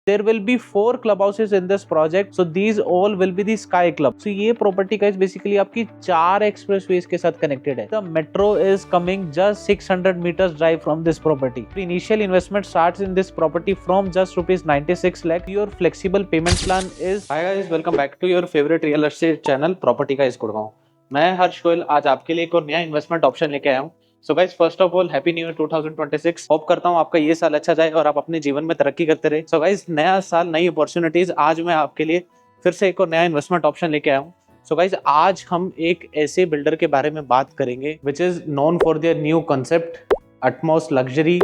There will be 4 clubhouses in this project, so these all will be the Sky Club. So ये property guys basically आपकी 4 expressways के साथ connected है. The metro is coming just 600 meters drive from this property. The initial investment starts in this property from just rupees 96 lakh. Your flexible payment plan is. Hi guys, welcome back to your favorite real estate channel Property Guys Gurgaon. मैं हर्ष गोयल आज आपके लिए एक और नया investment option लेके आया हूँ. So guys, first of all happy new year 2026. Hope करता हूँ आपका ये साल अच्छा जाए और आप अपने जीवन में तरक्की करते रहे. सो गाइस, नया साल, नई अपॉर्चुनिटीज. आज मैं आपके लिए फिर से एक और नया इन्वेस्टमेंट ऑप्शन लेके आया हूँ. सो गाइस, आज हम एक ऐसे बिल्डर के बारे में बात करेंगे which is known for their new concept, utmost luxury,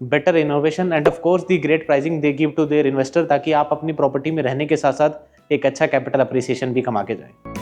better innovation and of course the great pricing they give to their investor, ताकि आप अपनी प्रॉपर्टी में रहने के साथ साथ एक अच्छा कैपिटल अप्रिसिएशन भी कमा के जाए.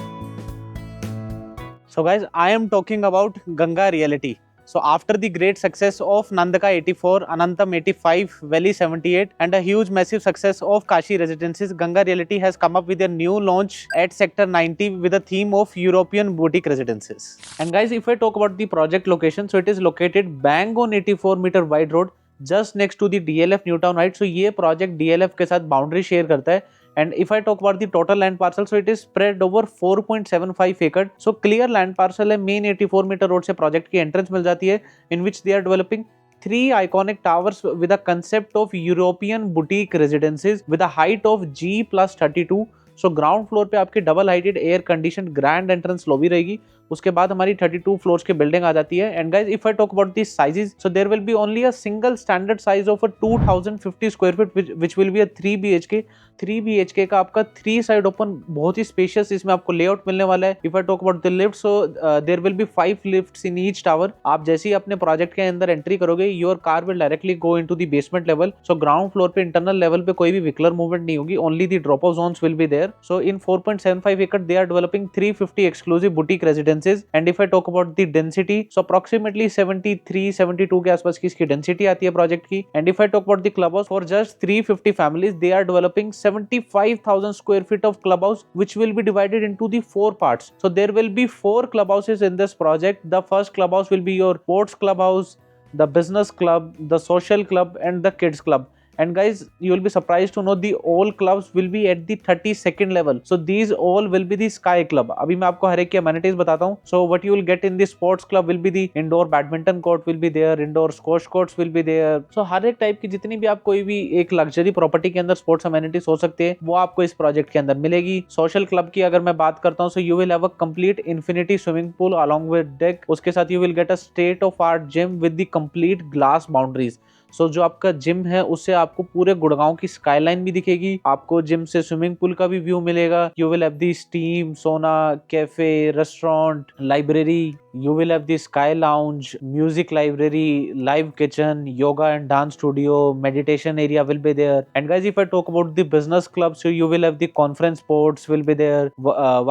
So guys, I am talking about Ganga Realty. So after the great success of Nandaka 84, Anantam 85, Valley 78 and a huge massive success of Kashi Residences, Ganga Realty has come up with a new launch at Sector 90 with a theme of European boutique residences. And guys, if I talk about the project location, so it is located bang on 84-meter wide road just next to the DLF Newtown Heights. So ये project DLF के साथ boundary share करता है. And if I talk about the total land parcel, so it is spread over 4.75 acre. So clear land parcel है. main 84 meter road से project की entrance मिल जाती है, in which they are developing 3 iconic towers with a concept of European boutique residences with a height of G+32. So ground floor पे आपकी double heighted air condition grand entrance lobby रहेगी. उसके बाद हमारी 32 floors की building आ जाती है. And guys, if I talk about the sizes, so there will be only a single standard size of a 2050 square feet which will be a 3 BHK. 3 BHK का आपका 3 साइड ओपन, बहुत ही spacious इसमें आपको layout मिलने वाला है. If I talk about the lift, so there will be 5 lifts in each tower. आप जैसे ही अपने प्रोजेक्ट के अंदर एंट्री करोगे, your car will directly go into the basement level. So ground floor पे इंटरनल लेवल पे कोई भी व्हीकलर मूवमेंट नहीं होगी, only the drop off zones will be there. So in 4.75 acre they are developing 350 exclusive boutique residences. And if I talk about the density, so approximately 73-72 के आसपास की इसकी density आती है प्रोजेक्ट की. And if I talk about the clubhouse, for just 350 families they are developing 75,000 square feet of clubhouse which will be divided into the 4 parts. So there will be 4 clubhouses in this project. The first clubhouse will be your sports clubhouse, the business club, the social club and the kids club. And guys, you will be surprised to know the all clubs will be at the 32nd level. So these all will be the Sky Club. अभी मैं आपको हर एक की amenities बताता हूँ. So what you will get in the sports club will be the indoor badminton court will be there, indoor squash courts will be there. So हर एक type की जितनी भी आप कोई भी एक लग्जरी प्रॉपर्टी के अंदर स्पोर्ट्स amenities हो सकते हैं, वो आपको इस प्रोजेक्ट के अंदर मिलेगी. सोशल क्लब की अगर मैं बात करता हूँ, so you will have a complete infinity swimming pool along with deck. उसके साथ you will get a state of art gym with the complete glass boundaries. सो जो आपका जिम है उससे आपको पूरे गुड़गांव की स्काईलाइन भी दिखेगी. आपको जिम से स्विमिंग पूल का भी व्यू मिलेगा. You will have the steam sauna, cafe, restaurant, library. You will have the sky lounge, music library, live kitchen, yoga and dance studio, meditation area will be there. And guys, if I talk about the business club, so you will have the conference boards will be there,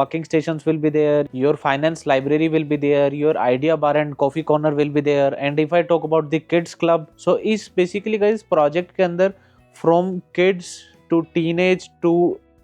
working stations will be there, your finance library will be there, your idea bar and coffee corner will be there. And if I talk about the kids club, so is basically guys project के अंदर from kids to teenage to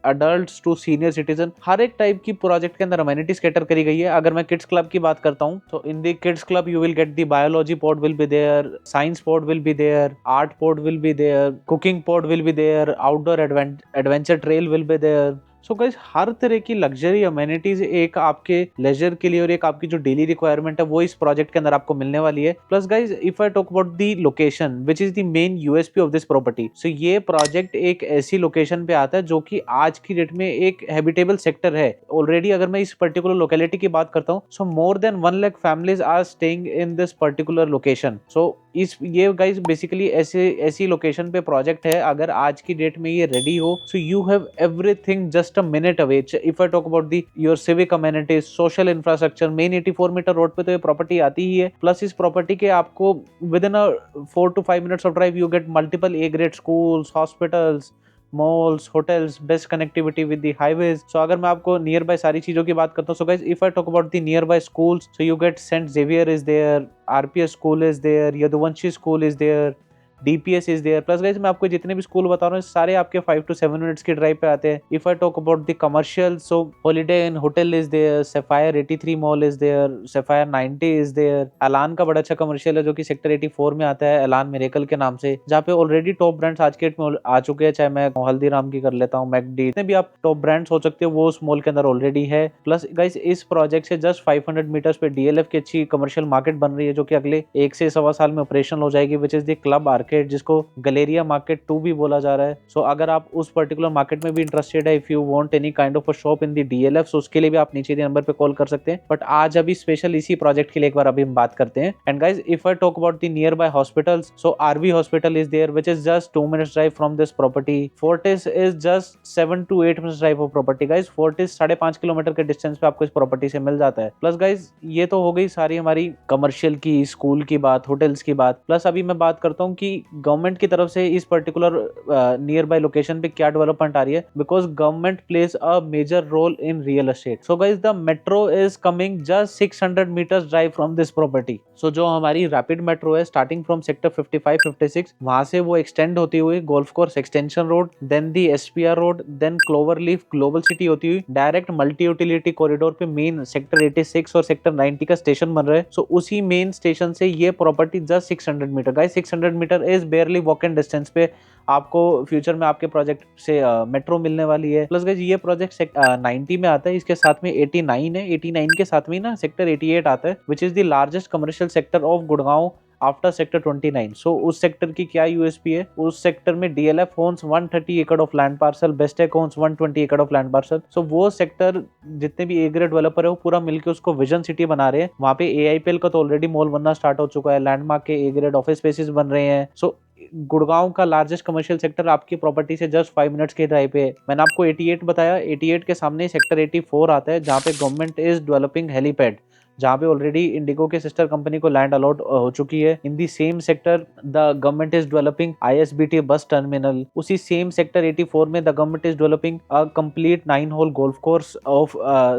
adults to senior citizen हर एक type की project के अंदर amenities cater करी गई है. अगर मैं किड्स क्लब की बात करता हूँ, तो in the kids club you will get the biology pod will be there, science pod will be there, art pod will be there, cooking pod will be there, outdoor adventure trail will be there. So guys, हर तरह की luxury amenities एक आपके laser के लिए और एक आपकी जो डेली रिक्वायरमेंट है वो इस प्रोजेक्ट के अंदर आपको मिलने वाली है. Plus guys, if I talk about the location which is the main USP of this property, so ये प्रोजेक्ट एक ऐसी लोकेशन पे आता है जो कि आज की डेट में एक हैबिटेबल सेक्टर है. ऑलरेडी अगर मैं इस पर्टिकुलर लोकेलिटी की बात करता हूँ, so more than 1 lakh families are staying in this particular location. So ये गाइस बेसिकली ऐसी लोकेशन पे प्रोजेक्ट है. अगर आज की डेट में ये रेडी हो, so you have everything just a minute away. If I talk about your civic amenities, social infrastructure, main 84 metre road पे तो ये प्रॉपर्टी आती ही है. प्लस इस प्रॉपर्टी के आपको within 4 to 5 minutes of drive you get multiple A grade schools, hospitals, malls, hotels, best connectivity with the highways. So अगर मैं आपको नियर बाय सारी चीजों की बात करता हूँ, so guys if I talk about the nearby schools, so you get Saint Xavier is there, RPS school is there, Yaduvanshi school is there, DPS is there. Plus guys मैं आपको जितने भी स्कूल बता रहा हूँ सारे आपके 5 to 7 मिनट्स की ड्राइव पे आते हैं। If I talk about the commercial, so Holiday Inn hotel is there, Sapphire 83 mall is there, Sapphire 90 is there. एलान का बड़ा अच्छा कमर्शियल है जो कि सेक्टर 84 में आता है, एलान मिरेकल के नाम से, जहाँ पे ऑलरेडी टॉप ब्रांड्स आज के डेट में आ चुके हैं। चाहे मैं हल्दीराम की कर लेता हूँ, मैकडी, जितने भी आप टॉप ब्रांड्स हो सकते हो वो उस मॉल के अंदर ऑलरेडी है। प्लस गाइस इस प्रोजेक्ट से जस्ट 500 मीटर्स पे DLF की अच्छी कमर्शियल मार्केट बन रही है जो कि अगले 1 से सवा साल में ऑपरेशनल हो जाएगी, विच इज द क्लब आर्केड, जिसको गलेरिया मार्केट 2 भी बोला जा रहा है। सो अगर आप उस पर्टिकुलर मार्केट में भी इंटरेस्टेड है, if you want any kind of a shop in the DLF, सो उसके लिए भी आप नीचे नंबर पे कॉल कर सकते हैं। बट आज अभी स्पेशल इसी प्रोजेक्ट के लिए एक बार अभी हम बात करते हैं। And guys if I talk about the nearby hospitals, so RV hospital is there which is just 2 minutes drive from this property. Fortis is just 7 to 8 minutes drive of property. Guys Fortis 5.5 kilometre के distance पे आपको इस property से मिल जाता है। Plus guys ये तो हो गई सारी हमारी कमर्शियल की, स्कूल की बात, होटल्स की बात। प्लस अभी मैं बात करता हूँ कि गवर्नमेंट की तरफ से इस पर्टिकुलर नियर बाय लोकेशन पे क्या डेवलपमेंट आ रही है, because government plays a major role in real estate. So guys the metro is coming just 600 meters drive from this property. So जो हमारी रैपिड मेट्रो है स्टार्टिंग फ्रॉम सेक्टर 55-56, वहां से वो एक्सटेंड होती हुई golf course extension road, then the SPR road, then cloverleaf global city होती हुई डायरेक्ट मल्टी यूटिलिटी कॉरिडोर पे मेन सेक्टर 86 और सेक्टर 90 का स्टेशन बन रहा है। सो उसी मेन स्टेशन से ये property just 600 metre, guys 600 metre is barely walk in distance पे आपको फ्यूचर में आपके प्रोजेक्ट से मेट्रो मिलने वाली है। प्लस गाइस ये प्रोजेक्ट 90 में आता है, इसके साथ में 89 है, 89 के साथ में ना सेक्टर 88 आता है, which is the largest commercial sector of Gurgaon after sector 29। सो उस सेक्टर की क्या USP है, उस सेक्टर में DLF owns 130 एकड़ of land parcel, Bestech owns 120 एकड़ ऑफ लैंड पार्सल। सो वो सेक्टर जितने भी A ग्रेड डेवलपर है वो पूरा मिलकर उसको विजन सिटी बना रहे हैं। वहाँ पे AIPL का तो ऑलरेडी मॉल बनना स्टार्ट हो चुका है, लैंडमार्क के A ग्रेड ऑफिस स्पेसेस बन रहे हैं। सो गुड़गांव का लार्जेस्ट कमर्शियल सेक्टर आपकी प्रॉपर्टी से जस्ट 5 मिनट्स के ड्राइव पे है। मैंने आपको 88 बताया, 88 के सामने सेक्टर 84 आता है जहाँ पे गवर्नमेंट इज डेवलपिंग हेलीपैड, जहाँ पे ऑलरेडी इंडिगो के सिस्टर कंपनी को लैंड अलॉट हो चुकी है। In the same sector the government is developing ISBT bus terminal. उसी सेम सेक्टर 84 में the government is developing a complete 9 hole golf course of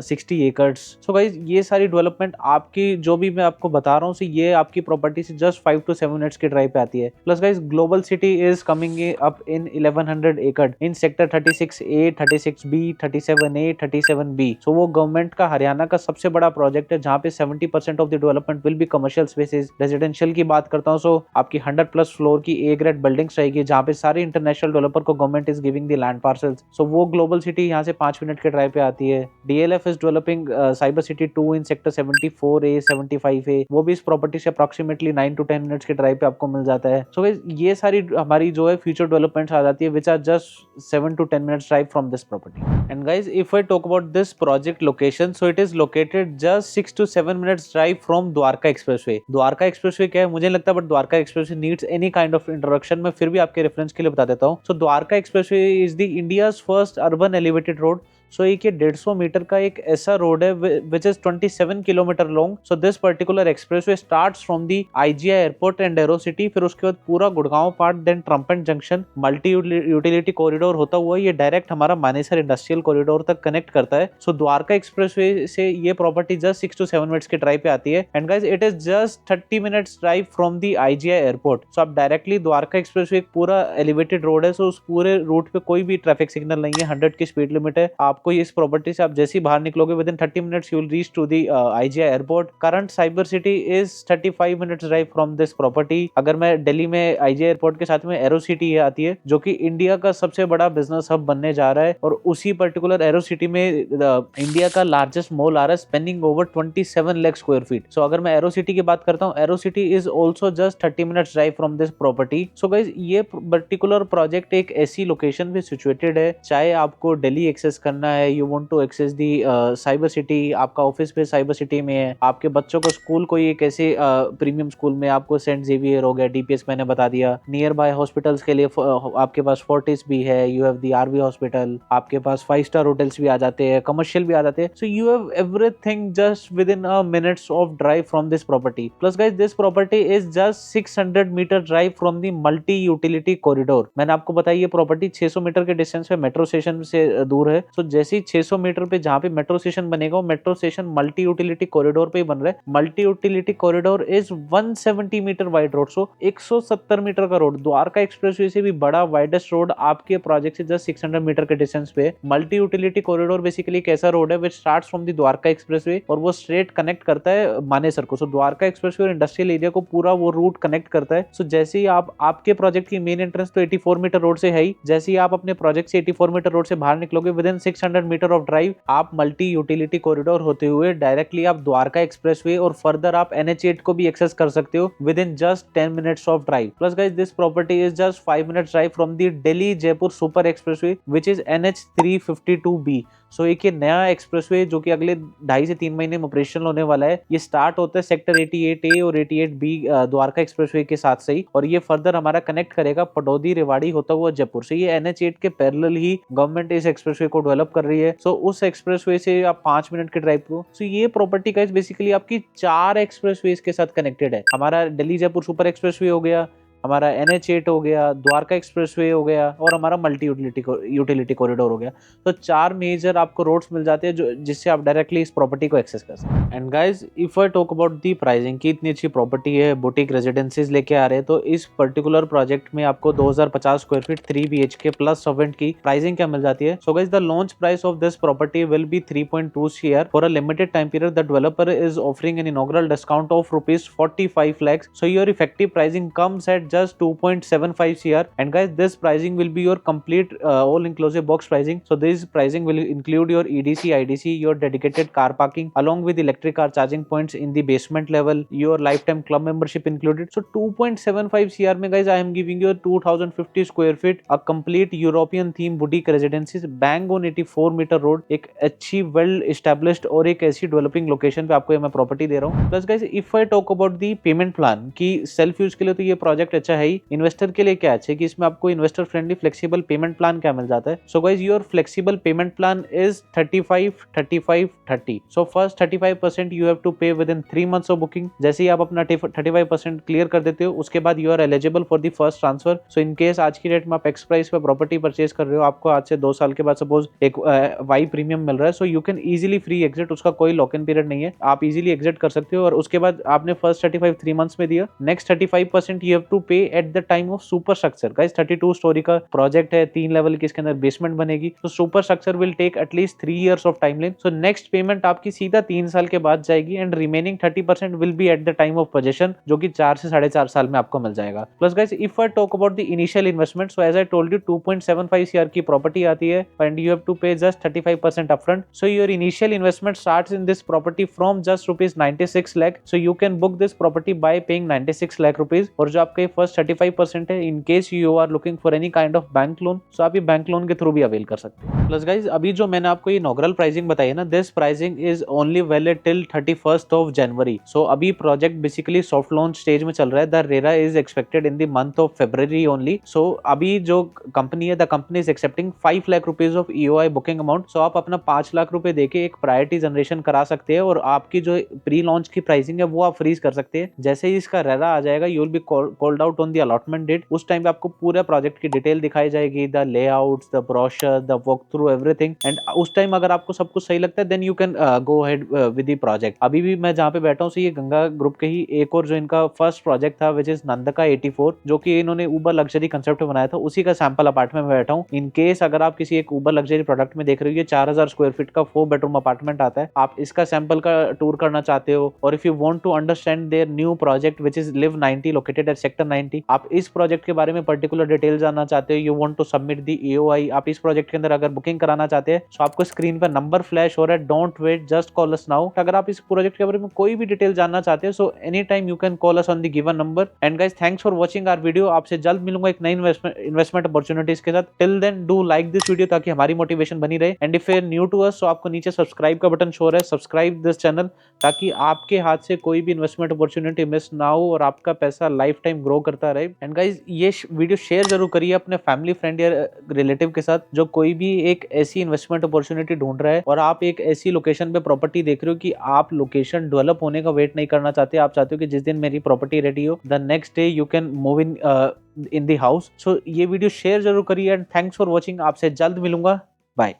60 acres. So guys ये सारी development आपकी जो भी मैं आपको बता रहा हूँ ये आपकी प्रॉपर्टी से जस्ट 5 to 7 मिनट्स की ड्राइव पे आती है। Plus guys global city is coming up in 1100 एकड़ in sector 36A, 36B, 37A, 37B। सो वो गवर्नमेंट का हरियाणा का सबसे बड़ा प्रोजेक्ट है जहाँ पे 70% of the development will be commercial spaces. Residential की बात करता हूँ, सो आपकी 100+ फ्लोर की A ग्रेड बिल्डिंग्स रहेगी जहाँ पे सारे इंटरनेशनल डेवलपर को government is giving the land parcels. So वो ग्लोबल सिटी यहाँ से 5 मिनट के ड्राइव पे आती है। DLF is developing cyber city 2 in sector 74A, 75A, वो भी इस प्रॉपर्टी से अप्रॉक्सीमेटली 9 to 10 मिनट्स के ड्राइव पे आपको मिल जाता है। सो ये सारी हमारी जो है फ्यूचर डेवलपमेंट्स आ जाती है which are just 7 to 10 minutes drive from this property. And guys if I talk about this project location, so it is located just 6 to 7 minutes drive from Dwarka expressway. Dwarka expressway क्या है मुझे नहीं लगता, but Dwarka expressway needs any kind of introduction, मैं फिर भी आपके reference के लिए बता देता हूँ। So Dwarka expressway is the India's first urban elevated road. So एक ये 150 मीटर का एक ऐसा रोड है which is 27 kilometre long. So this particular expressway starts from the IGI airport and Aero City, फिर उसके बाद पूरा Gurgaon part, then trumpet junction multi utility corridor होता हुआ ये डायरेक्ट हमारा मानेसर इंडस्ट्रियल कॉरिडोर तक कनेक्ट करता है। सो द्वारका एक्सप्रेसवे से ये प्रॉपर्टी जस्ट 6 to 7 मिनट्स के ड्राइव पे आती है। And guys it is just 30 minutes drive from the IGI airport. So आप डायरेक्टली द्वारका एक्सप्रेसवे एक पूरा एलिवेटेड रोड है, सो उस पूरे रूट पे कोई भी ट्रैफिक सिग्नल नहीं है, 100 की स्पीड लिमिट है। आपको इस प्रॉपर्टी से आप जैसे ही बाहर निकलोगे within 30 minutes you will reach to the IGI airport. Current cyber city is 35 minutes drive from this property. अगर मैं दिल्ली में IGI एयरपोर्ट के साथ में एरो सिटी आती है जो कि इंडिया का सबसे बड़ा बिजनेस हब बनने जा रहा है, और उसी पर्टिकुलर एरो सिटी में इंडिया का लार्जेस्ट मॉल आ रहा है spanning over 27 lakh square feet. So अगर मैं एरो सिटी की बात करता हूँ, Aero City is also just 30 minutes drive from this property. So guys ये पर्टिकुलर प्रोजेक्ट एक ऐसी लोकेशन पे सिचुएटेड है, चाहे आपको दिल्ली एक्सेस करना है, you want to access the cyber city, आपका ऑफिस पे साइबर सिटी में है, आपके बच्चों को स्कूल कोई एक ऐसे प्रीमियम स्कूल में, आपको सेंट जेवियर हो गया, DPS मैंने बता दिया, नियर बाय हॉस्पिटल्स के लिए आपके पास फोर्टिस भी है, you have the RV hospital, आपके पास 5 स्टार होटल्स भी आ जाते हैं, कमर्शियल भी आ जाते हैं। So you have everything just within a minutes of drive from this property. Plus guys this property is just 600 metre drive from the multi utility corridor. मैंने आपको बताया ये प्रॉपर्टी 600 मीटर के डिस्टेंस पे मेट्रो स्टेशन से दूर है। सो जैसे ही 600 मीटर पे जहाँ पे मेट्रो स्टेशन बनेगा, वो metro station multi utility corridor पे ही बन रहा है। Multi utility corridor is 170 metre wide road, so 170 metre का रोड, द्वारका एक्सप्रेसवे से भी बड़ा वाइडेस्ट रोड आपके प्रोजेक्ट से जस्ट 600 मीटर के डिस्टेंस पे। मल्टी यूटिलिटी कॉरिडोर बेसिकली एक ऐसा रोड है which starts from the Dwarka expressway और वो स्ट्रेट कनेक्ट करता है मानेसर को। सो द्वारका एक्सप्रेसवे और इंडस्ट्रियल एरिया को पूरा वो रूट कनेक्ट करता है। सो जैसे ही आपके प्रोजेक्ट की मेन एंट्रेंस तो 84 मीटर रोड से है ही, जैसे ही आप अपने प्रोजेक्ट से 84 मीटर रोड से बाहर निकलोगे, within 600 metre of drive आप मल्टी यूटिलिटी कॉरिडोर होते हुए डायरेक्टली आप द्वारका एक्सप्रेसवे और फर्दर आप NH8 को भी एक्सेस कर सकते हो with in just 10 minutes of drive. Plus guys this property is just 5 minutes drive from the Delhi Jaipur super expressway which is NH352B। सो एक ये नया एक्सप्रेसवे जो कि अगले 2.5 से 3 महीने में ऑपरेशनल होने वाला है, ये स्टार्ट होता है सेक्टर 88A और 88B द्वारका एक्सप्रेसवे के साथ से ही, और ये फर्दर हमारा कनेक्ट करेगा पटौदी रेवाड़ी होता हुआ जयपुर से। ये NH8 के पैरेलल ही गवर्नमेंट इस एक्सप्रेसवे को डेवलप कर रही है। सो उस एक्सप्रेसवे से आप 5 मिनट के ड्राइव को, सो ये प्रॉपर्टी गाइस बेसिकली आपकी 4 एक्सप्रेसवेज के साथ कनेक्टेड है। हमारा दिल्ली जयपुर सुपर एक्सप्रेसवे हो गया, हमारा NH8 हो गया, द्वारका एक्सप्रेसवे हो गया और हमारा मल्टी यूटिलिटी कॉरिडोर हो गया। तो 4 मेजर आपको रोड्स मिल जाते हैं जो जिससे आप डायरेक्टली इस प्रॉपर्टी को एक्सेस कर सकते हैं। And guys if I talk about the pricing की, इतनी अच्छी प्रॉपर्टी है, बुटीक रेजिडेंसीज लेके आ रहे हैं, तो इस पर्टिकुलर प्रोजेक्ट में आपको 2050 square feet 3 BHK plus servant की प्राइसिंग क्या मिल जाती है। So guys the launch price of this property will be 3.2 CR for a limited time period. The developer is offering N inaugural discount of ₹45 lakhs, so your effective pricing comes at just 2.75 CR. And guys, this pricing will be your complete all inclusive box pricing. So this pricing will include your EDC, IDC, your dedicated car parking along with electric car charging points in the basement level, your lifetime club membership included. So 2.75 CR में guys I am giving you 2050 square feet a complete European theme boutique residences bang on 84 meter road, एक अच्छी well established और एक ऐसी developing location पे आपको ये मैं प्रॉपर्टी दे रहा हूँ। Plus guys if I talk about the payment plan की, सेल्फ यूज के लिए तो ये प्रोजेक्ट अच्छा है ही, इन्वेस्टर के लिए क्या अच्छा है कि इसमें आपको investor friendly flexible payment plan क्या मिल जाता है। So guys your flexible payment plan is 35-35-30। So first 35% you have to pay within 3 months of booking. जैसे ही आप अपना 35% क्लियर कर देते हो, उसके बाद you are eligible for the first transfer. So in case आज की डेट में आप एक्स प्राइस पे प्रॉपर्टी परचेज कर रहे हो, आपको आज से 2 साल के बाद सपोज एक वाई प्रीमियम मिल रहा है, सो you can easily free exit, उसका कोई लॉक इन पीरियड नहीं है, आप इजीली एग्जिट कर सकते हो। और उसके बाद आपने फर्स्ट 35 3 months में दिया, next 35% you have to pay at the time of superstructure. Guys 32 storey का प्रोजेक्ट है, 3 लेवल की इसके अंदर बेसमेंट बनेगी, तो superstructure will take at least 3 years of timeline. So next payment आपकी सीधा 3 साल के बाद जाएगी and remaining 30% will be at the time of possession, जो कि 4 से 4.5 साल में आपको मिल जाएगा। Plus guys if I talk about the initial investment, so as I told you 2.75 CR की प्रॉपर्टी आती है and you have to pay just 35% upfront. So your initial investment starts in this property from just ₹96 lakh। So you can book this property by paying 96 lakh rupees. और जो आपके first 35% है, in case you are looking for any kind of bank loan, सो आप ये bank loan के through भी avail कर सकते हैं। प्लस गाइस अभी जो मैंने आपको ये इनॉग्रल प्राइसिंग बताई है ना, this pricing is only valid till 31st of January। So अभी project basically soft launch stage में चल रहा है। The RERA is expected in the month of February only. So अभी जो कंपनी है, the company is accepting 5 lakh rupees of EOI booking amount. So आप अपना 5 लाख रुपए देके एक प्रायोरिटी जनरेशन करा सकते हैं और आपकी जो प्री लॉन्च की प्राइसिंग है वो आप फ्रीज कर सकते हैं। जैसे ही इसका रेरा आ जाएगा, you will be called out on the allotment date. उस टाइम पे आपको पूरा प्रोजेक्ट की डिटेल दिखाई जाएगी, the layouts, the brochure, the walkthrough, everything. And उस टाइम अगर आपको सब कुछ सही लगता है, then you can go ahead with the project. अभी भी मैं जहाँ पे बैठा हूँ, ये गंगा ग्रुप के ही एक और जो इनका फर्स्ट प्रोजेक्ट था विच इज नंदका 84, जो कि इन्होंने ऊबर लग्जरी कंसेप्ट में बनाया था, उसी का सैंपल अपार्टमेंट में बैठा हूँ। इन केस अगर आप किसी एक ऊबर लग्जरी प्रोडक्ट में देख रहे हो, ये 4000 स्क्वायर फीट का 4 बेडरूम अपार्टमेंट आता है, आप इसका सैंपल का टूर करना चाहते हो, और if you want to understand their new project which is live 90 located at sector 90, आप इस प्रोजेक्ट के बारे में पर्टिकुलर डिटेल जानना चाहते हो, you want to submit the EOI, आप इस प्रोजेक्ट के अंदर अगर बुकिंग कराना चाहते हैं, तो आपको स्क्रीन पर नंबर फ्लैश हो रहा है, don't wait, just call us now. अगर आप इस प्रोजेक्ट के बारे में कोई भी डिटेल जानना चाहते हो, so any time you can call us on the given number. And guys thanks for watching our video. आपसे जल्द मिलूंगा एक नई इन्वेस्टमेंट अपॉर्चुनिटीज के साथ। Till then do like this video ताकि हमारी मोटिवेशन बनी रहे। And if you are new to us, तो आपको नीचे सब्सक्राइब का बटन शो हो रहा है, सब्सक्राइब दिस चैनल ताकि आपके हाथ से कोई भी इन्वेस्टमेंट अपॉर्चुनिटी मिस ना हो और आपका पैसा लाइफ टाइम ग्रो करता रहे। एंड गाइस ये वीडियो शेयर जरूर करिए अपने फैमिली फ्रेंड या रिलेटिव के साथ जो कोई भी एक ऐसी इन्वेस्टमेंट अपॉर्चुनिटी ढूंढ रहा है और आप एक ऐसी लोकेशन पे प्रॉपर्टी देख रहे हो कि आप लोकेशन डेवलप होने का वेट नहीं करना चाहते, आप चाहते हो कि जिस दिन मेरी प्रॉपर्टी रेडी हो, the next day you can move in the house. So ये वीडियो शेयर जरूर करिए एंड थैंक्स फॉर वॉचिंग। आपसे जल्द मिलूंगा, बाय।